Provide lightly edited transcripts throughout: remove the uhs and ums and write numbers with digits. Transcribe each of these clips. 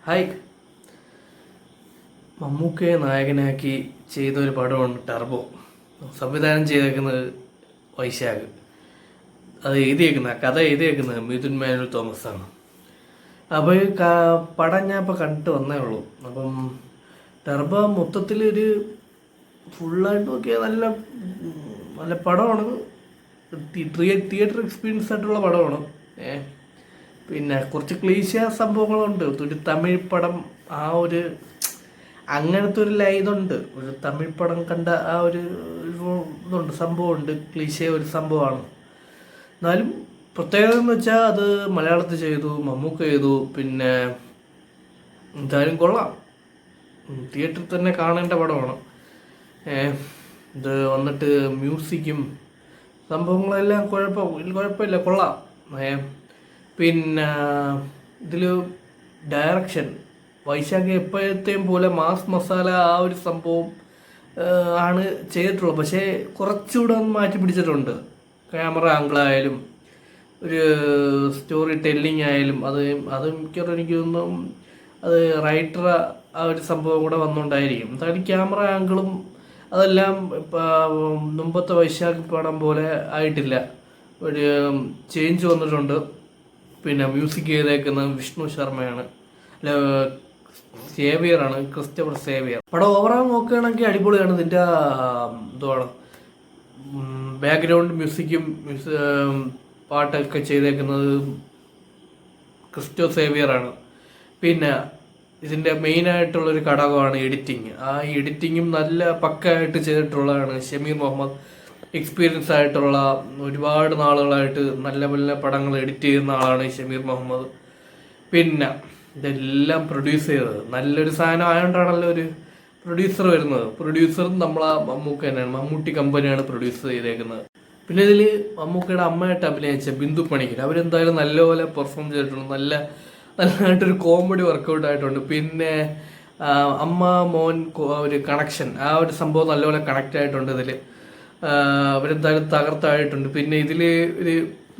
Hi. മമ്മൂക്കയെ നായകനാക്കി ചെയ്തൊരു പടമാണ് ടർബോ. സംവിധാനം ചെയ്തേക്കുന്നത് വൈശാഖ്. അത് കഥ എഴുതിയേക്കുന്നത് മിഥുൻ മാനുവൽ തോമസ് ആണ്. അപ്പോൾ പടം ഞാൻ ഇപ്പോൾ കണ്ടിട്ട് വന്നേ ഉള്ളൂ. അപ്പം ടർബോ മൊത്തത്തിലൊരു ഫുള്ളായിട്ട് നോക്കിയാൽ നല്ല നല്ല പടമാണ്. തിയേറ്റർ എക്സ്പീരിയൻസ് ആയിട്ടുള്ള പടമാണ്. പിന്നെ കുറച്ച് ക്ലീശ സംഭവങ്ങളുണ്ട്. ഒരു തമിഴ് പടം അങ്ങനത്തെ ഒരു ഇതുണ്ട്. ഒരു തമിഴ് പടം കണ്ട ഒരു ഇതുണ്ട്, സംഭവമുണ്ട്. ക്ലീശ ഒരു സംഭവമാണ്. എന്നാലും പ്രത്യേകത എന്ന് വെച്ചാൽ അത് മലയാളത്തിൽ ചെയ്തു, മമ്മൂക്ക ചെയ്തു. പിന്നെ എന്തായാലും കൊള്ളാം. തിയേറ്ററിൽ തന്നെ കാണേണ്ട പടമാണ്. ഇത് വന്നിട്ട് മ്യൂസിക്കും സംഭവങ്ങളെല്ലാം കുഴപ്പമില്ല, കൊള്ളാം. പിന്നെ ഇതിൽ ഡയറക്ഷൻ വൈശാഖ് എപ്പോഴത്തെയും പോലെ മാസ് മസാല ഒരു സംഭവം ആണ് ചെയ്തിട്ടുള്ളത്. പക്ഷേ കുറച്ചുകൂടെ ഒന്ന് മാറ്റി പിടിച്ചിട്ടുണ്ട്. ക്യാമറ ആംഗിളായാലും ഒരു സ്റ്റോറി ടെല്ലിങ് ആയാലും അത് മിക്കവാറും എനിക്ക് തോന്നുന്നു അത് റൈറ്റർ ഒരു സംഭവം കൂടെ വന്നുകൊണ്ടായിരിക്കും. എന്തായാലും ക്യാമറ ആംഗിളും അതെല്ലാം മുമ്പത്തെ വൈശാഖ് പടം പോലെ ആയിട്ടില്ല, ഒരു ചേഞ്ച് വന്നിട്ടുണ്ട്. പിന്നെ മ്യൂസിക് ചെയ്തേക്കുന്നത് വിഷ്ണു ശർമ്മയാണ്, സേവിയറാണ്, ക്രിസ്റ്റഫർ സേവിയർ. പടം ഓവറോൾ നോക്കുകയാണെങ്കിൽ അടിപൊളിയാണ്. ഇതിൻ്റെ എന്തുവാണ് ബാക്ക്ഗ്രൗണ്ട് മ്യൂസിക്കും പാട്ടൊക്കെ ചെയ്തേക്കുന്നത് ക്രിസ്റ്റോ സേവിയറാണ്. പിന്നെ ഇതിൻ്റെ മെയിനായിട്ടുള്ളൊരു ഘടകമാണ് എഡിറ്റിങ്. ആ എഡിറ്റിങ്ങും നല്ല പക്കയായിട്ട് ചെയ്തിട്ടുള്ളതാണ് ഷമീർ മുഹമ്മദ്. എക്സ്പീരിയൻസ് ആയിട്ടുള്ള ഒരുപാട് നാളുകളായിട്ട് നല്ല നല്ല പടങ്ങൾ എഡിറ്റ് ചെയ്യുന്ന ആളാണ് ഷമീർ മുഹമ്മദ്. പിന്നെ ഇതെല്ലാം പ്രൊഡ്യൂസ് ചെയ്തത് നല്ലൊരു സാധനം ആയതുകൊണ്ടാണല്ലോ ഒരു പ്രൊഡ്യൂസർ വരുന്നത്. പ്രൊഡ്യൂസറും നമ്മളെ മമ്മൂക്ക തന്നെയാണ്, മമ്മൂട്ടി കമ്പനിയാണ് പ്രൊഡ്യൂസ് ചെയ്തേക്കുന്നത്. പിന്നെ ഇതിൽ മമ്മൂക്കയുടെ അമ്മയായിട്ട് അഭിനയിച്ച ബിന്ദു പണിക്കർ അവരെന്തായാലും നല്ലപോലെ പെർഫോം ചെയ്തിട്ടുണ്ട്. നല്ലതായിട്ടൊരു കോമഡി വർക്കൗട്ട് ആയിട്ടുണ്ട്. പിന്നെ അമ്മ മോൻ ഒരു കണക്ഷൻ, ആ ഒരു സംഭവം നല്ലപോലെ കണക്റ്റ് ആയിട്ടുണ്ട്. ഇതിൽ അവരെന്തായാലും തകർത്തായിട്ടുണ്ട്. പിന്നെ ഇതിൽ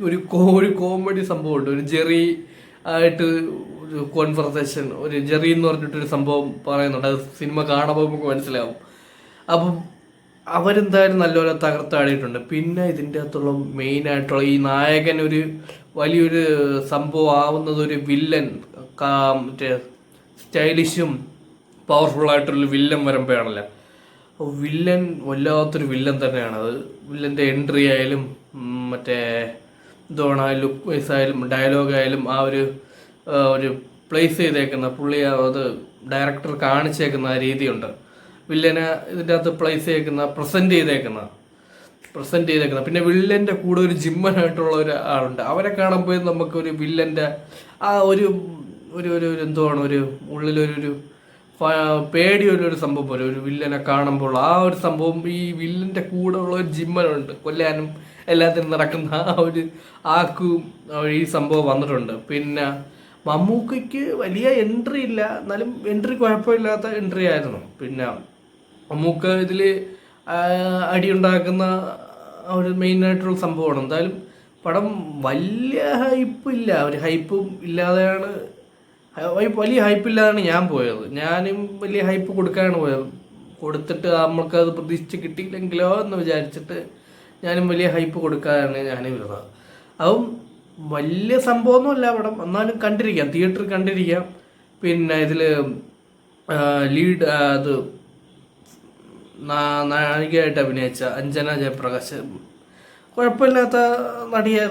ഒരു കോമഡി സംഭവമുണ്ട്. ഒരു ജെറി ആയിട്ട് ഒരു കോൺവെർസേഷൻ, ഒരു ജെറി എന്ന് പറഞ്ഞിട്ടൊരു സംഭവം പറയുന്നുണ്ട്. അത് സിനിമ കാണുമ്പോൾ നമുക്ക് മനസ്സിലാവും. അപ്പം അവരെന്തായാലും നല്ലപോലെ തകർത്താടിയിട്ടുണ്ട്. പിന്നെ ഇതിൻ്റെ അകത്തുള്ള മെയിനായിട്ടുള്ള ഈ നായകൻ ഒരു വലിയൊരു സംഭവം ആവുന്നത് ഒരു വില്ലൻ, മറ്റേ സ്റ്റൈലിഷും പവർഫുള്ളായിട്ടുള്ള വില്ലൻ വരുമ്പോഴാണല്ലോ. വില്ലൻ വല്ലാത്തൊരു വില്ലൻ തന്നെയാണ്. അത് വില്ലൻ്റെ എൻട്രി ആയാലും മറ്റേ എന്താണ് ലുക്ക് വൈസ് ആയാലും ഡയലോഗായാലും ആ ഒരു പ്ലേസ് ചെയ്തേക്കുന്ന പുള്ളി അത് ഡയറക്ടർ കാണിച്ചേക്കുന്ന ആ രീതിയുണ്ട്. വില്ലനെ ഇതിൻ്റെ അകത്ത് പ്ലേസ് പ്രസൻറ്റ് ചെയ്തേക്കുന്ന പിന്നെ വില്ലൻ്റെ കൂടെ ഒരു ജിമ്മനായിട്ടുള്ള ഒരു ആളുണ്ട്. അവരെ കാണുമ്പോൾ നമുക്കൊരു വില്ലൻ്റെ ആ ഒരു എന്തുവാണ് ഒരു ഉള്ളിലൊരു പേടിയൊരു സംഭവം പോലെ ഒരു വില്ലനെ കാണുമ്പോൾ ആ ഒരു സംഭവം ഈ വില്ലൻ്റെ കൂടെ ഉള്ള ഒരു ജിമ്മനുണ്ട്, കൊല്ലാനും എല്ലാത്തിനും നടക്കുന്ന ആക്കും ഈ സംഭവം വന്നിട്ടുണ്ട്. പിന്നെ മമ്മൂക്കയ്ക്ക് വലിയ എൻട്രി ഇല്ല, എന്നാലും എൻട്രി കുഴപ്പമില്ലാത്ത എൻട്രി ആയിരുന്നു. പിന്നെ മമ്മൂക്ക ഇതിൽ അടിയുണ്ടാക്കുന്ന ഒരു മെയിനായിട്ടുള്ള സംഭവമാണ്. എന്തായാലും പടം വലിയ ഹൈപ്പില്ല, ഒരു ഹൈപ്പും ഇല്ലാതെയാണ്, വലിയ ഹൈപ്പില്ലാതാണ് ഞാൻ പോയത്. ഞാനും വലിയ ഹൈപ്പ് കൊടുക്കാനാണ് പോയത്. കൊടുത്തിട്ട് നമ്മൾക്കത് പ്രതീക്ഷിച്ച് കിട്ടിയില്ലെങ്കിലോ എന്ന് വിചാരിച്ചിട്ട് ഞാനും വലിയ ഹൈപ്പ് കൊടുക്കാനാണ് ഞാനും വരുന്നത്. അതും വലിയ സംഭവമൊന്നുമല്ല പടം, എന്നാലും കണ്ടിരിക്കാം, തിയേറ്ററിൽ കണ്ടിരിക്കാം. പിന്നെ ഇതിൽ ലീഡ് നായികയായിട്ട് അഭിനയിച്ച അഞ്ജന ജയപ്രകാശ് കുഴപ്പമില്ലാത്ത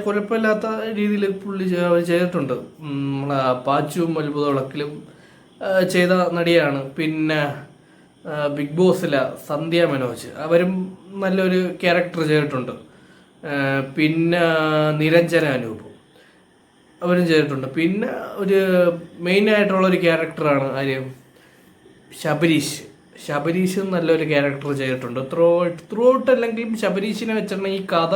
കുഴപ്പമില്ലാത്ത രീതിയിൽ പുള്ളി ചെയ്തിട്ടുണ്ട്. നമ്മളെ പാച്ചുവും അത്ഭുത വിളക്കിലും ചെയ്ത നടിയാണ്. പിന്നെ ബിഗ് ബോസിലെ സന്ധ്യ മനോജ് അവരും നല്ലൊരു ക്യാരക്ടർ ചെയ്തിട്ടുണ്ട്. പിന്നെ നിരഞ്ജന അനൂപ് അവരും ചെയ്തിട്ടുണ്ട്. പിന്നെ ഒരു മെയിനായിട്ടുള്ളൊരു ക്യാരക്ടറാണ് ശബരീഷും നല്ലൊരു ക്യാരക്ടർ ചെയ്തിട്ടുണ്ട്. ത്രൂ ഔട്ട് അല്ലെങ്കിലും ശബരീഷിനെ വെച്ചിട്ടാണ് ഈ കഥ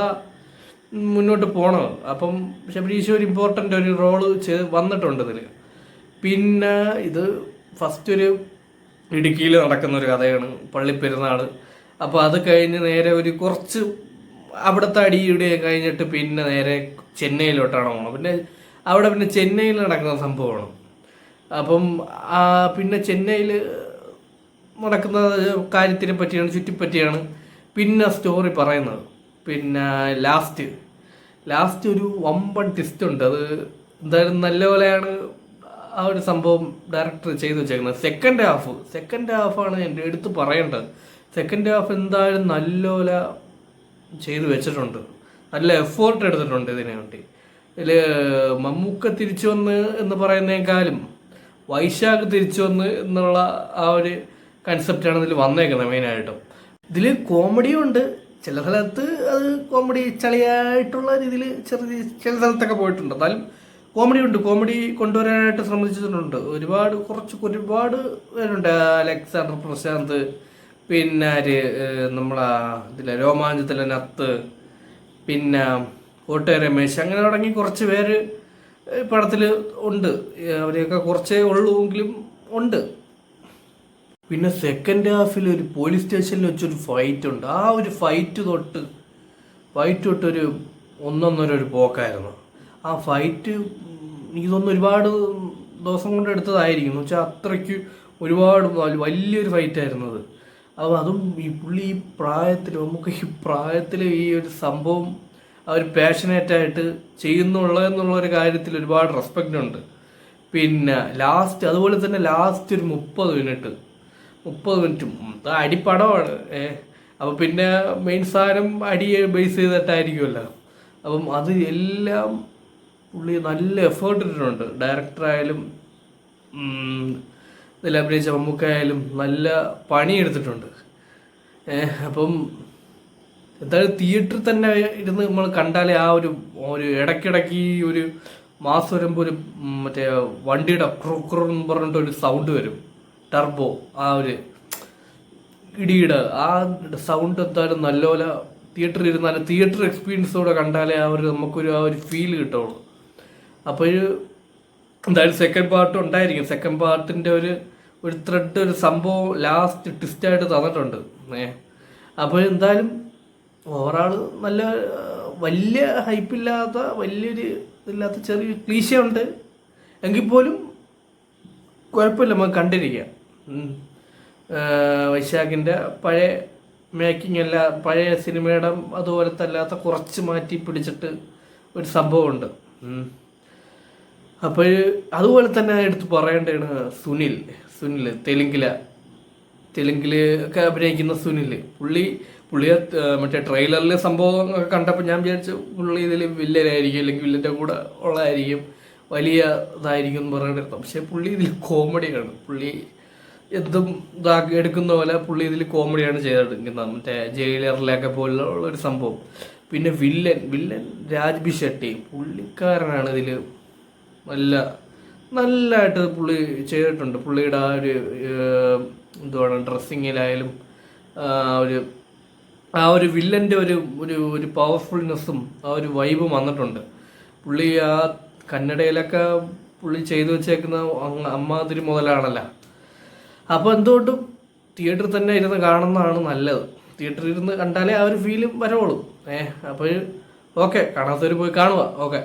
മുന്നോട്ട് പോണത്. അപ്പം ശബരീഷ് ഒരു ഇമ്പോർട്ടൻ്റ് ഒരു റോള് വന്നിട്ടുണ്ട് ഇതിൽ. പിന്നെ ഇത് ഫസ്റ്റ് ഒരു ഇടുക്കിയിൽ നടക്കുന്നൊരു കഥയാണ്, പള്ളിപ്പെരുന്നാൾ. അപ്പോൾ അത് കഴിഞ്ഞ് നേരെ ഒരു കുറച്ച് അവിടുത്തെ അടിയുടെ കഴിഞ്ഞിട്ട് പിന്നെ നേരെ ചെന്നൈയിലോട്ടാണ് പോകണം. പിന്നെ ചെന്നൈയിൽ നടക്കുന്ന സംഭവമാണ്. അപ്പം പിന്നെ ചെന്നൈയിൽ നടക്കുന്ന കാര്യത്തിനെ പറ്റിയാണ്, ചുറ്റിപ്പറ്റിയാണ് പിന്നെ സ്റ്റോറി പറയുന്നത്. പിന്നെ ലാസ്റ്റ് ഒരു വമ്പൻ ട്വിസ്റ്റ് ഉണ്ട്. അത് എന്തായാലും നല്ലപോലെയാണ് ആ ഒരു സംഭവം ഡയറക്ടർ ചെയ്തു വെച്ചേക്കുന്നത്. സെക്കൻഡ് ഹാഫാണ് എൻ്റെ എടുത്ത് പറയേണ്ടത്. സെക്കൻഡ് ഹാഫ് എന്തായാലും നല്ലപോലെ ചെയ്തു വെച്ചിട്ടുണ്ട്, നല്ല എഫേർട്ട് എടുത്തിട്ടുണ്ട് ഇതിനു വേണ്ടി. ഇതിൽ മമ്മൂക്ക തിരിച്ചു വന്ന് എന്ന് പറയുന്നതിനേക്കാളും വൈശാഖ് തിരിച്ചു വന്ന് എന്നുള്ള ആ ഒരു കൺസെപ്റ്റാണ് ഇതിൽ വന്നേക്കുന്നത് മെയിനായിട്ടും. ഇതിൽ കോമഡിയും ഉണ്ട്, ചില സ്ഥലത്ത് അത് കോമഡി ചളിയായിട്ടുള്ള രീതിയിൽ ചില സ്ഥലത്തൊക്കെ പോയിട്ടുണ്ട്. എന്നാലും കോമഡി കൊണ്ടുവരാനായിട്ട് ശ്രമിച്ചിട്ടുണ്ട്. ഒരുപാട് പേരുണ്ട്. അലക്സാണ്ടർ പ്രശാന്ത്, പിന്നെ നമ്മളെ ഇതിലെ രോമാഞ്ചത്തിലെ നത്ത്, പിന്നെ കോട്ടയ രമേശ്, അങ്ങനെ തുടങ്ങി കുറച്ച് പേര് പടത്തിൽ ഉണ്ട്. അവരെയൊക്കെ കുറച്ചേ ഉള്ളൂ എങ്കിലും ഉണ്ട്. പിന്നെ സെക്കൻഡ് ഹാഫിൽ ഒരു പോലീസ് സ്റ്റേഷനിൽ വെച്ചൊരു ഫൈറ്റ് ഉണ്ട്. ആ ഒരു ഫൈറ്റ് തൊട്ട് ഒരു ഒന്നൊന്നര പോക്കായിരുന്നു. ആ ഫൈറ്റ് എനിക്ക് തോന്നുന്നു ഒരുപാട് ദിവസം കൊണ്ട് എടുത്തതായിരിക്കും. എന്ന് വെച്ചാൽ അത്രയ്ക്ക് ഒരുപാട് വലിയൊരു ഫൈറ്റായിരുന്നു അത്. അപ്പോൾ അതും ഈ പുള്ളി ഈ പ്രായത്തിൽ, നമുക്ക് ഈ പ്രായത്തിൽ ഈ ഒരു സംഭവം അവർ പാഷനേറ്റായിട്ട് ചെയ്യുന്നുള്ളതെന്നുള്ളൊരു കാര്യത്തിൽ ഒരുപാട് റെസ്പെക്റ്റ് ഉണ്ട്. പിന്നെ അതുപോലെ തന്നെ ലാസ്റ്റ് ഒരു 30 മിനിറ്റും അടിപ്പടമാണ്. അപ്പം പിന്നെ മെയിൻ സാധനം അടിയെ ബേസ് ചെയ്തിട്ടായിരിക്കുമല്ലോ. അപ്പം അത് എല്ലാം പുള്ളി നല്ല എഫേർട്ട് ഇട്ടിട്ടുണ്ട്. ഡയറക്ടറായാലും ഇതിൽ അഭിനയിച്ച മമ്മൂക്കായാലും നല്ല പണിയെടുത്തിട്ടുണ്ട്. അപ്പം എന്തായാലും തിയേറ്ററിൽ തന്നെ ഇരുന്ന് നമ്മൾ കണ്ടാലേ ആ ഒരു ഇടയ്ക്കിടയ്ക്ക് ഒരു മാസം വരുമ്പോൾ ഒരു മറ്റേ വണ്ടിയുടെ ക്രൂന്ന് പറഞ്ഞിട്ട് ഒരു സൗണ്ട് വരും, ടർബോ, ആ ഒരു ഇടിയുടെ ആ സൗണ്ട് എന്തായാലും നല്ലപോലെ തിയേറ്ററിൽ ഇരുന്നാലും തിയേറ്റർ എക്സ്പീരിയൻസോടെ കണ്ടാലേ ആ ഒരു ഫീൽ കിട്ടുള്ളൂ. അപ്പോൾ എന്തായാലും സെക്കൻഡ് പാർട്ട് ഉണ്ടായിരിക്കും. സെക്കൻഡ് പാർട്ടിൻ്റെ ഒരു ത്രെഡ്, ഒരു സംഭവം ലാസ്റ്റ് ട്വിസ്റ്റായിട്ട് തന്നിട്ടുണ്ട്. അപ്പോൾ എന്തായാലും ഓവറാൾ നല്ല വലിയ ഹൈപ്പില്ലാത്ത, വലിയൊരു ഇതില്ലാത്ത ചെറിയ ക്ലീശ ഉണ്ട് എങ്കിൽ പോലും കുഴപ്പമില്ല, നമുക്ക് കണ്ടിരിക്കാം. വൈശാഖിൻ്റെ പഴയ മേക്കിംഗ് അല്ല, പഴയ സിനിമയുടെ അതുപോലത്തെ അല്ലാത്ത കുറച്ച് മാറ്റി പിടിച്ചിട്ട് ഒരു സംഭവമുണ്ട്. അപ്പോൾ അതുപോലെ തന്നെ എടുത്ത് പറയേണ്ടതാണ് സുനിൽ തെലുങ്കിൽ ഒക്കെ അഭിനയിക്കുന്ന സുനിൽ. പുള്ളിയെ മറ്റേ ട്രെയിലറിൽ സംഭവം കണ്ടപ്പോൾ ഞാൻ വിചാരിച്ചു പുള്ളി ഇതിൽ വില്ലനായിരിക്കും, അല്ലെങ്കിൽ വില്ലൻ്റെ കൂടെ ഉള്ളതായിരിക്കും, വലിയ ഇതായിരിക്കും എന്ന് പറഞ്ഞിരുന്നു. പക്ഷേ പുള്ളി ഇതിൽ കോമഡിയാണ്. പുള്ളി എന്തും എടുക്കുന്ന പോലെ പുള്ളി ഇതിൽ കോമഡിയാണ് ചെയ്തെടുക്കുന്നത്. മറ്റേ ജയിലറിലൊക്കെ പോലുള്ള ഒരു സംഭവം. പിന്നെ വില്ലൻ രാജ്ബി ഷെട്ടി, പുള്ളിക്കാരനാണ് ഇതിൽ നല്ലതായിട്ട് പുള്ളി ചെയ്തിട്ടുണ്ട്. പുള്ളിയുടെ ആ ഒരു ഡ്രസ്സിങ്ങിലായാലും ആ ഒരു വില്ലൻ്റെ ഒരു പവർഫുൾനെസ്സും ആ ഒരു വൈബും വന്നിട്ടുണ്ട്. പുള്ളി ആ കന്നഡയിലൊക്കെ പുള്ളി ചെയ്തു വെച്ചേക്കുന്ന അമ്മാതിരി മുതലാണല്ലോ. അപ്പോൾ എന്തുകൊണ്ടും തിയേറ്ററിൽ തന്നെ ഇരുന്ന് കാണുന്നതാണ് നല്ലത്. തിയേറ്ററിൽ ഇരുന്ന് കണ്ടാലേ ആ ഒരു ഫീലും വരവുള്ളൂ. അപ്പോൾ ഓക്കെ, കാണാത്തവർ പോയി കാണുക. ഓക്കെ.